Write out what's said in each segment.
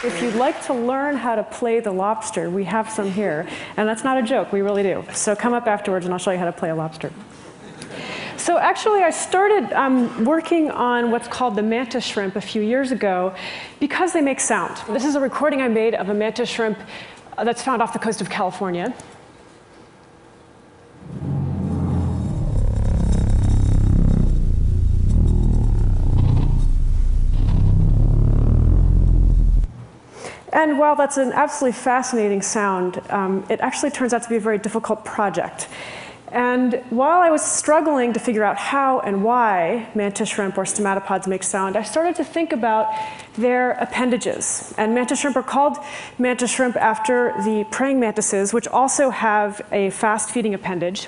if you'd like to learn how to play the lobster, we have some here. And that's not a joke, we really do. So come up afterwards and I'll show you how to play a lobster. So actually, I started working on what's called the mantis shrimp a few years ago because they make sound. This is a recording I made of a mantis shrimp that's found off the coast of California. And while that's an absolutely fascinating sound, it actually turns out to be a very difficult project. And while I was struggling to figure out how and why mantis shrimp or stomatopods make sound, I started to think about their appendages. And mantis shrimp are called mantis shrimp after the praying mantises, which also have a fast-feeding appendage.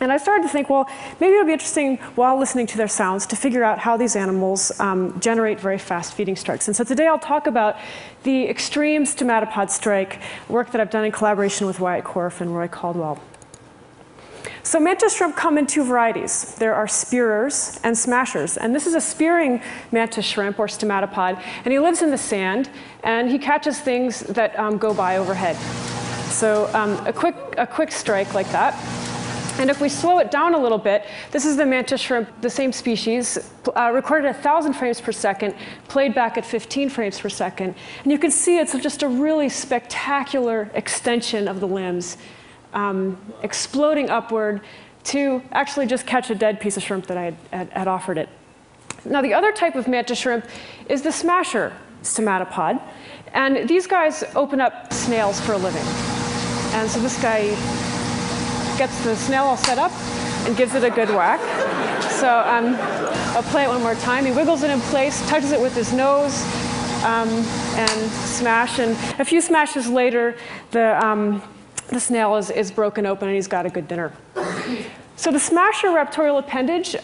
And I started to think, well, maybe it would be interesting while listening to their sounds to figure out how these animals generate very fast feeding strikes. And so today I'll talk about the extreme stomatopod strike, work that I've done in collaboration with Wyatt Korf and Roy Caldwell. So mantis shrimp come in two varieties. There are spearers and smashers. And this is a spearing mantis shrimp or stomatopod. And he lives in the sand, and he catches things that go by overhead. So a quick strike like that. And if we slow it down a little bit, this is the mantis shrimp, the same species, recorded at 1,000 frames per second, played back at 15 frames per second. And you can see it's just a really spectacular extension of the limbs, exploding upward to actually just catch a dead piece of shrimp that I had offered it. Now, the other type of mantis shrimp is the smasher stomatopod. And these guys open up snails for a living. And so this guy gets the snail all set up and gives it a good whack. So I'll play it one more time. He wiggles it in place, touches it with his nose, and smash. And a few smashes later, the snail is broken open and he's got a good dinner. So the smasher raptorial appendage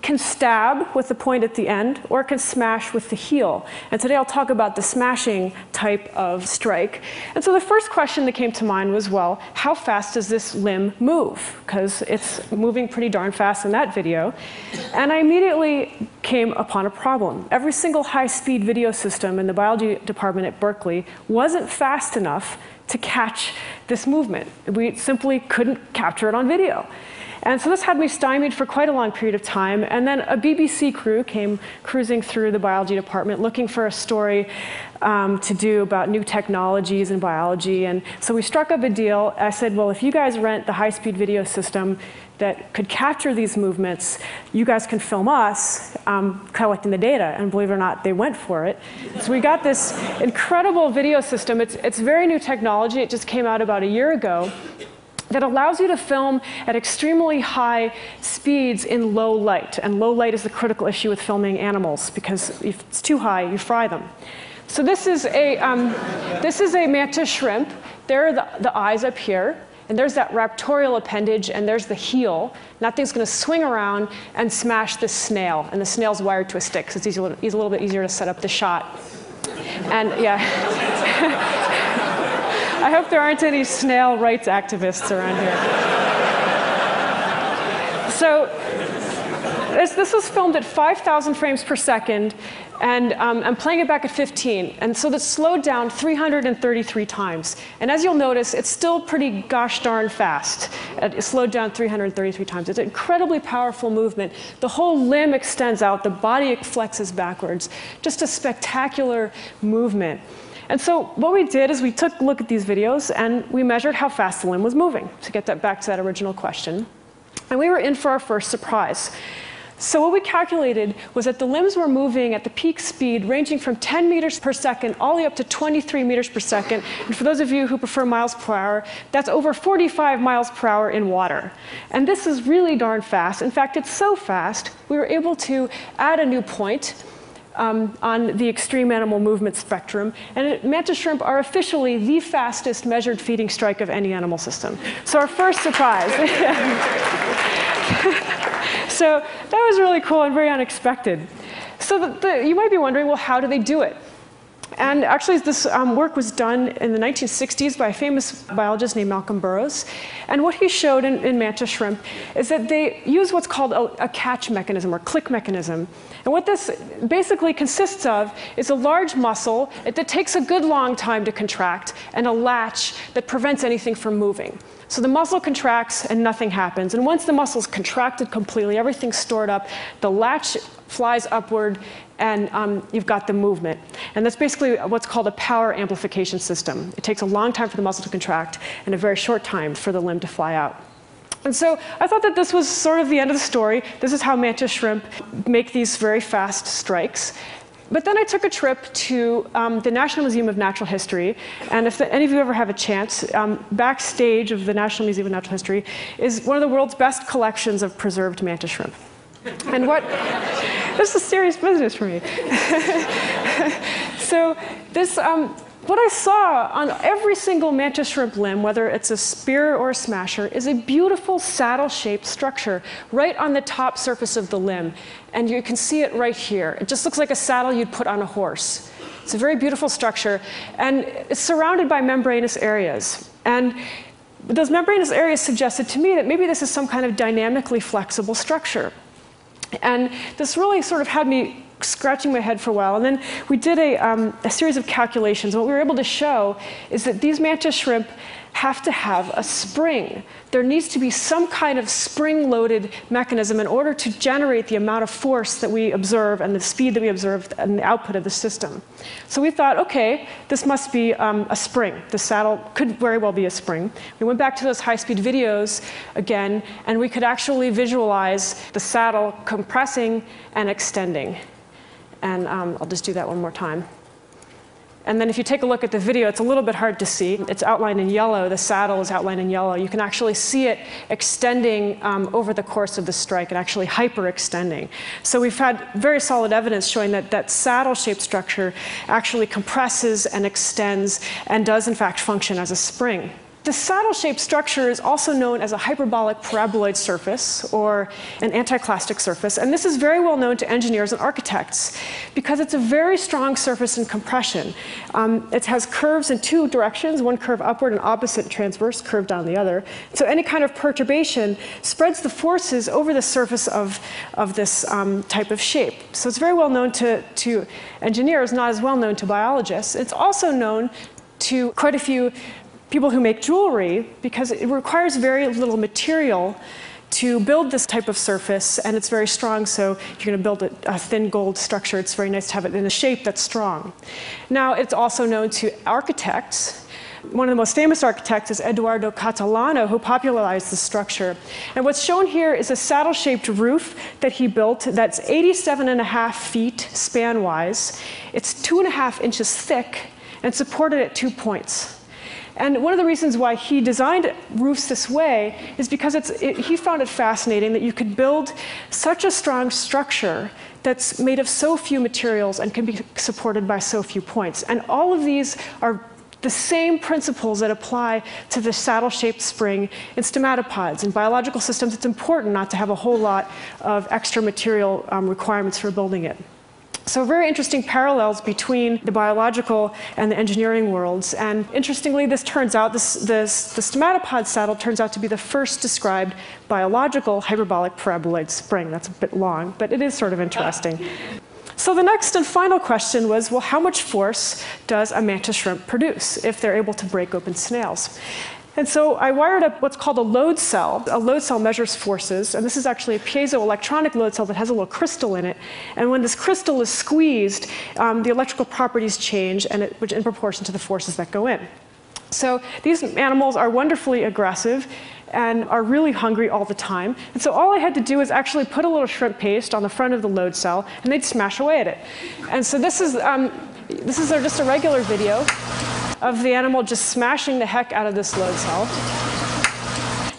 can stab with the point at the end, or it can smash with the heel. And today I'll talk about the smashing type of strike. And so the first question that came to mind was, well, how fast does this limb move? Because it's moving pretty darn fast in that video. And I immediately came upon a problem. Every single high-speed video system in the biology department at Berkeley wasn't fast enough to catch this movement. We simply couldn't capture it on video. And so this had me stymied for quite a long period of time. And then a BBC crew came cruising through the biology department looking for a story to do about new technologies in biology. And so we struck up a deal. I said, well, if you guys rent the high-speed video system that could capture these movements, you guys can film us collecting the data. And believe it or not, they went for it. So we got this incredible video system. It's very new technology. It just came out about a year ago, that allows you to film at extremely high speeds in low light. And low light is the critical issue with filming animals, because if it's too high, you fry them. So this is a mantis shrimp. There are the eyes up here. And there's that raptorial appendage, and there's the heel. And that thing's going to swing around and smash this snail. And the snail's wired to a stick, so it's a little bit easier to set up the shot. And yeah. I hope there aren't any snail rights activists around here. So this was filmed at 5,000 frames per second, and I'm playing it back at 15. And so that's slowed down 333 times. And as you'll notice, it's still pretty gosh darn fast. It's slowed down 333 times. It's an incredibly powerful movement. The whole limb extends out. The body flexes backwards. Just a spectacular movement. And so what we did is we took a look at these videos and we measured how fast the limb was moving to get that back to that original question. And we were in for our first surprise. So what we calculated was that the limbs were moving at the peak speed ranging from 10 meters per second all the way up to 23 meters per second. And for those of you who prefer miles per hour, that's over 45 miles per hour in water. And this is really darn fast. In fact, it's so fast, we were able to add a new point on the extreme animal movement spectrum. And mantis shrimp are officially the fastest measured feeding strike of any animal system. So our first surprise. So that was really cool and very unexpected. So you might be wondering, well, how do they do it? And actually, this work was done in the 1960s by a famous biologist named Malcolm Burrows. And what he showed in mantis shrimp is that they use what's called a catch mechanism or click mechanism. And what this basically consists of is a large muscle that takes a good long time to contract and a latch that prevents anything from moving. So the muscle contracts and nothing happens. And once the muscle's contracted completely, everything's stored up, the latch flies upward, and you've got the movement. And that's basically what's called a power amplification system. It takes a long time for the muscle to contract and a very short time for the limb to fly out. And so I thought that this was sort of the end of the story. This is how mantis shrimp make these very fast strikes. But then I took a trip to the National Museum of Natural History. And if any of you ever have a chance, backstage of the National Museum of Natural History is one of the world's best collections of preserved mantis shrimp. And this is serious business for me. So this, what I saw on every single mantis shrimp limb, whether it's a spear or a smasher, is a beautiful saddle-shaped structure right on the top surface of the limb. And you can see it right here. It just looks like a saddle you'd put on a horse. It's a very beautiful structure. And it's surrounded by membranous areas. And those membranous areas suggested to me that maybe this is some kind of dynamically flexible structure. And this really sort of had me scratching my head for a while. And then we did a series of calculations. What we were able to show is that these mantis shrimp have to have a spring. There needs to be some kind of spring-loaded mechanism in order to generate the amount of force that we observe and the speed that we observe and the output of the system. So we thought, OK, this must be a spring. The saddle could very well be a spring. We went back to those high-speed videos again, and we could actually visualize the saddle compressing and extending. And I'll just do that one more time. And then if you take a look at the video, it's a little bit hard to see. It's outlined in yellow. The saddle is outlined in yellow. You can actually see it extending over the course of the strike and actually hyperextending. So we've had very solid evidence showing that that saddle-shaped structure actually compresses and extends and does, in fact, function as a spring. The saddle-shaped structure is also known as a hyperbolic paraboloid surface, or an anticlastic surface. And this is very well known to engineers and architects because it's a very strong surface in compression. It has curves in two directions, one curve upward and opposite transverse curve down the other. So any kind of perturbation spreads the forces over the surface of this type of shape. So it's very well known to engineers, not as well known to biologists. It's also known to quite a few people who make jewelry because it requires very little material to build this type of surface, and it's very strong, so you're going to build a thin gold structure. It's very nice to have it in a shape that's strong. Now, it's also known to architects. One of the most famous architects is Eduardo Catalano, who popularized this structure. And what's shown here is a saddle-shaped roof that he built that's 87.5 feet span-wise. It's 2.5 inches thick and supported at 2 points. And one of the reasons why he designed roofs this way is because he found it fascinating that you could build such a strong structure that's made of so few materials and can be supported by so few points. And all of these are the same principles that apply to the saddle-shaped spring in stomatopods. In biological systems, it's important not to have a whole lot of extra material requirements for building it. So very interesting parallels between the biological and the engineering worlds. And interestingly, this turns out, the stomatopod saddle turns out to be the first described biological hyperbolic paraboloid spring. That's a bit long, but it is sort of interesting. So the next and final question was, well, how much force does a mantis shrimp produce if they're able to break open snails? And so I wired up what's called a load cell. A load cell measures forces, and this is actually a piezoelectronic load cell that has a little crystal in it. And when this crystal is squeezed, the electrical properties change, which in proportion to the forces that go in. So these animals are wonderfully aggressive and are really hungry all the time. And so all I had to do is actually put a little shrimp paste on the front of the load cell, and they'd smash away at it. And so this is just a regular video of the animal just smashing the heck out of this load cell.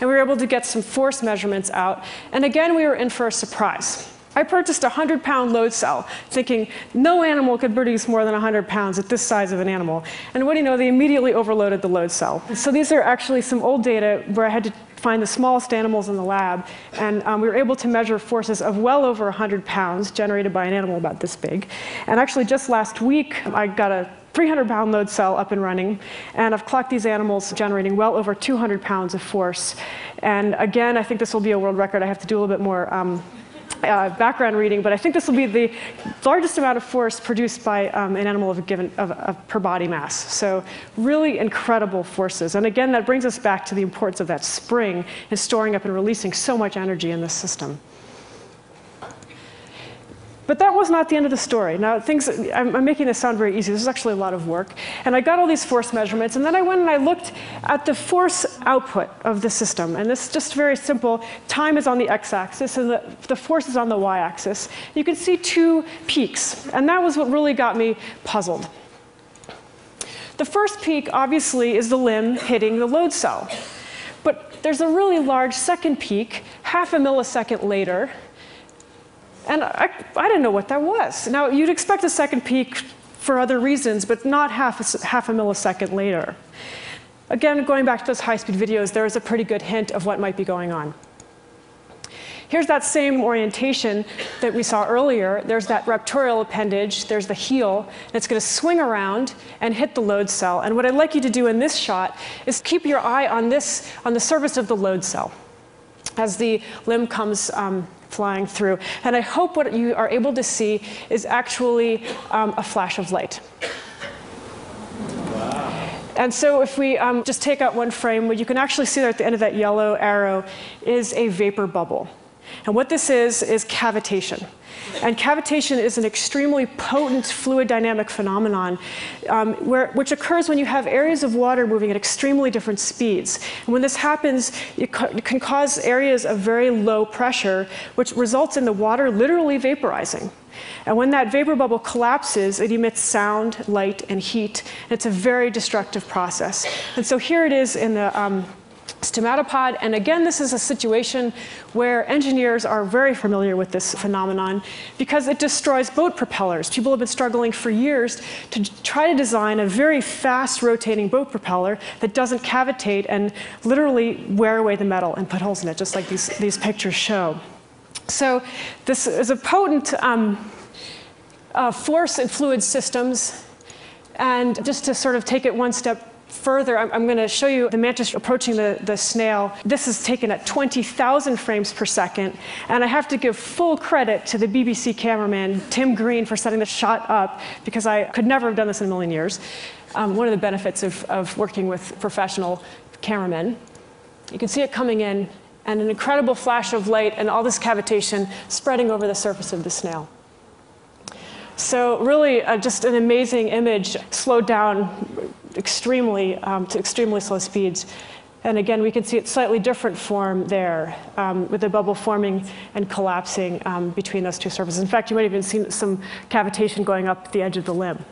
And we were able to get some force measurements out. And again, we were in for a surprise. I purchased a 100-pound load cell, thinking no animal could produce more than 100 pounds at this size of an animal. And what do you know, they immediately overloaded the load cell. So these are actually some old data where I had to find the smallest animals in the lab. And we were able to measure forces of well over 100 pounds generated by an animal about this big. And actually, just last week, I got a 300-pound load cell up and running, and I've clocked these animals generating well over 200 pounds of force. And again, I think this will be a world record. I have to do a little bit more background reading, but I think this will be the largest amount of force produced by an animal per body mass. So really incredible forces. And again, that brings us back to the importance of that spring and storing up and releasing so much energy in this system. But that was not the end of the story. Now, I'm making this sound very easy. This is actually a lot of work. And I got all these force measurements, and then I went and I looked at the force output of the system. And this is just very simple. Time is on the x-axis, and the force is on the y-axis. You can see two peaks, and that was what really got me puzzled. The first peak, obviously, is the limb hitting the load cell. But there's a really large second peak, half a millisecond later. And I didn't know what that was. Now, you'd expect a second peak for other reasons, but not half a millisecond later. Again, going back to those high-speed videos, there is a pretty good hint of what might be going on. Here's that same orientation that we saw earlier. There's that raptorial appendage. There's the heel. And it's going to swing around and hit the load cell. And what I'd like you to do in this shot is keep your eye on the surface of the load cell as the limb comes flying through. And I hope what you are able to see is actually a flash of light. Wow. And so if we just take out one frame, what you can actually see there at the end of that yellow arrow is a vapor bubble. And what this is cavitation. And cavitation is an extremely potent fluid dynamic phenomenon which occurs when you have areas of water moving at extremely different speeds. And when this happens, it can cause areas of very low pressure, which results in the water literally vaporizing. And when that vapor bubble collapses, it emits sound, light, and heat. And it's a very destructive process. And so here it is in the stomatopod, and again, this is a situation where engineers are very familiar with this phenomenon because it destroys boat propellers. People have been struggling for years to try to design a very fast rotating boat propeller that doesn't cavitate and literally wear away the metal and put holes in it, just like these pictures show. So this is a potent force in fluid systems, and just to sort of take it one step further, I'm going to show you the mantis approaching the snail. This is taken at 20,000 frames per second. And I have to give full credit to the BBC cameraman, Tim Green, for setting the shot up, because I could never have done this in a million years. One of the benefits of working with professional cameramen. You can see it coming in, and an incredible flash of light and all this cavitation spreading over the surface of the snail. So really just an amazing image, slowed down extremely to extremely slow speeds. And again, we can see it slightly different form there with the bubble forming and collapsing between those two surfaces. In fact, you might even see some cavitation going up the edge of the limb.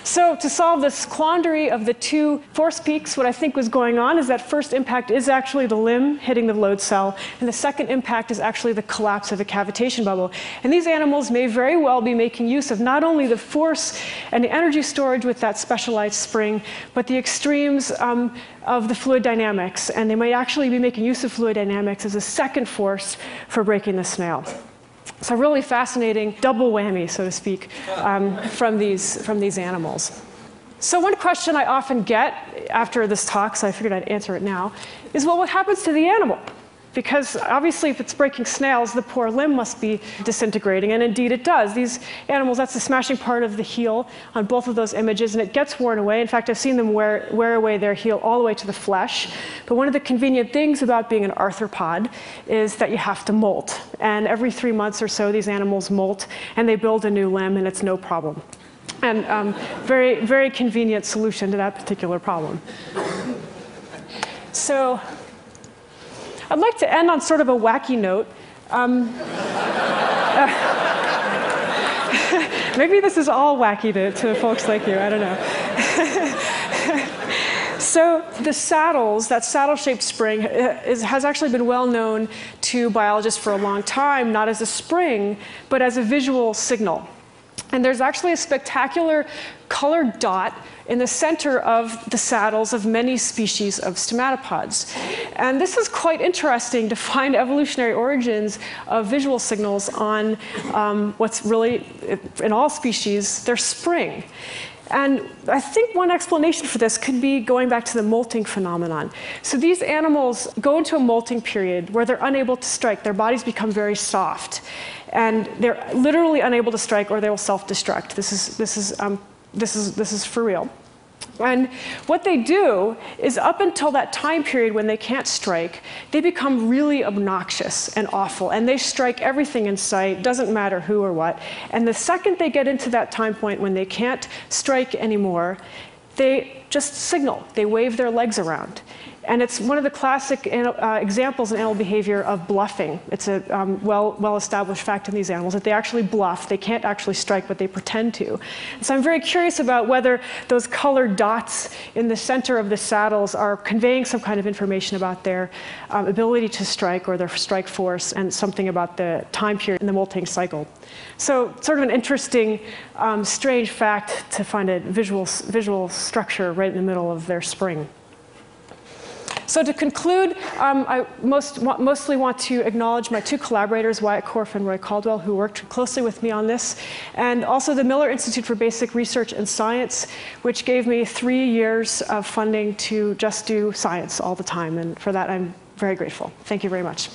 So to solve this quandary of the two force peaks, what I think was going on is that first impact is actually the limb hitting the load cell, and the second impact is actually the collapse of the cavitation bubble. And these animals may very well be making use of not only the force and the energy storage with that specialized spring, but the extremes of the fluid dynamics. And they might actually be making use of fluid dynamics as a second force for breaking the snail. So really fascinating double whammy, so to speak, from these animals. So one question I often get after this talk, so I figured I'd answer it now, is, well, what happens to the animal? Because obviously if it's breaking snails, the poor limb must be disintegrating, and indeed it does. These animals, that's the smashing part of the heel on both of those images, and it gets worn away. In fact, I've seen them wear away their heel all the way to the flesh. But one of the convenient things about being an arthropod is that you have to molt. And every 3 months or so, these animals molt, and they build a new limb, and it's no problem. And very, very convenient solution to that particular problem. So I'd like to end on sort of a wacky note. Maybe this is all wacky to folks like you, I don't know. So the saddles, that saddle-shaped spring, has actually been well known to biologists for a long time, not as a spring, but as a visual signal. And there's actually a spectacular colored dot in the center of the saddles of many species of stomatopods. And this is quite interesting to find evolutionary origins of visual signals on what's really, in all species, their spring. And I think one explanation for this could be going back to the molting phenomenon. So these animals go into a molting period where they're unable to strike. Their bodies become very soft. And they're literally unable to strike, or they will self-destruct. This is for real. And what they do is, up until that time period when they can't strike, they become really obnoxious and awful. And they strike everything in sight, doesn't matter who or what. And the second they get into that time point when they can't strike anymore, they just signal. They wave their legs around. And it's one of the classic examples in animal behavior of bluffing. It's a well-established fact in these animals that they actually bluff. They can't actually strike, but they pretend to. So I'm very curious about whether those colored dots in the center of the saddles are conveying some kind of information about their ability to strike, or their strike force, and something about the time period in the molting cycle. So sort of an interesting, strange fact to find a visual structure right in the middle of their spring. So to conclude, I mostly want to acknowledge my two collaborators, Wyatt Korf and Roy Caldwell, who worked closely with me on this, and also the Miller Institute for Basic Research and Science, which gave me 3 years of funding to just do science all the time. And for that, I'm very grateful. Thank you very much.